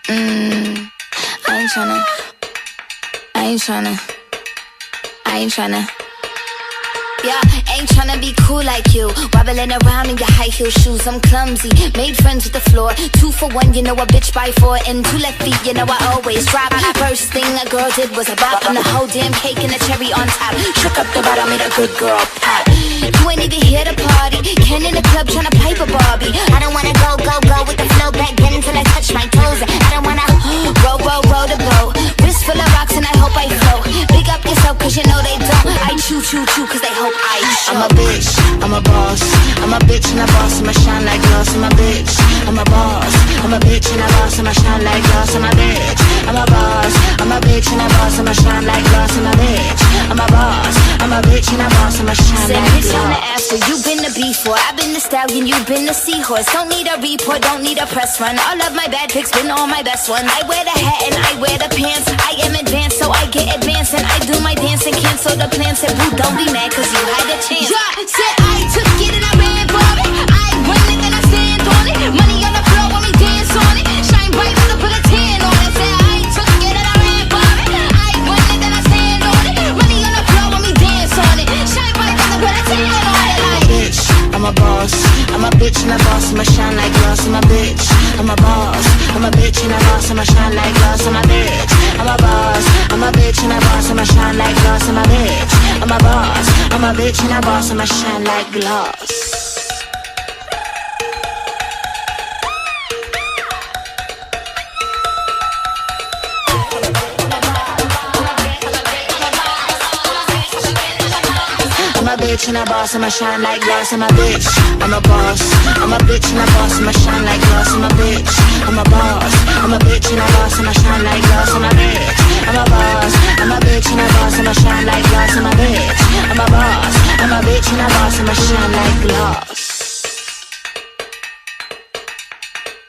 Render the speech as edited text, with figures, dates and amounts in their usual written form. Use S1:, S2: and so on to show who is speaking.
S1: I ain't tryna. I ain't tryna. I ain't tryna. Yeah, ain't tryna be cool like you. Wobbling around in your high heel shoes, I'm clumsy. Made friends with the floor. 2 for 1, you know a bitch by 4. And 2 left feet, you know I always drop. First thing a girl did was a bop on the whole damn cake and the cherry on top. Shook up the bottom, made a good girl pop. You ain't even here to party. Ken in the club tryna pipe a Barbie. I don't wanna go with the flow back then till I touch my toes. I don't wanna roll the boat. Wrist full of rocks and I hope I float. Big up yourself cause you know they don't. I chew cause they hope I show. I'm a bitch, I'm a boss. I'm a bitch and a boss, I'ma shine like glass. I'm a bitch, I'm a boss. I'm a bitch and a boss, I'ma shine like glass. I'm a bitch, I'm a boss. I'm a bitch and a boss, I'ma shine like glass. I'm a bitch, I'm a boss. I'm a bitch and a boss, I'ma shine like glass. On the after, you been the before. I've been the stallion, you've been the seahorse. Don't need a report, don't need a press run. All of my bad pics been all my best ones. I wear the hat and I wear the pants. I am advanced, so I get advanced. And I do my dance and cancel the plans. Said, boo, don't be mad, cause you had a chance. Yeah, said I took it and I ran for it. I run it and I stand on it. Money on the floor when we dance on it. Shine bright, I'll put a 10 on it. Said I took it and I ran for it. I run it and I stand on it. Money on the floor when we dance on it. Shine bright, I'll put a 10 on it. Like, bitch, I'm a boss. I'm a bitch and a boss, I'ma shine like glass. I'm a bitch, I'm a boss. I'm a bitch and a boss, I'ma shine like glass. I'm a bitch, I'm a boss. I'm a bitch and a boss, I'ma shine like glass. I'm a bitch, I'm a boss. I'm a bitch and a boss, I'ma shine like glass. I'm a bitch and a boss, I'ma shine like glass. I'm a bitch, I'm a boss. I'm a bitch and a boss, I'ma shine like glass. I'm a bitch, I'm a boss. I'm a bitch and a boss, I'ma shine like glass. I'm a bitch, I'm a boss. I'm a bitch and a boss, I'ma shine like glass. I'm a bitch, I'm a boss. I'm a bitch and a boss, I'ma shine like glass.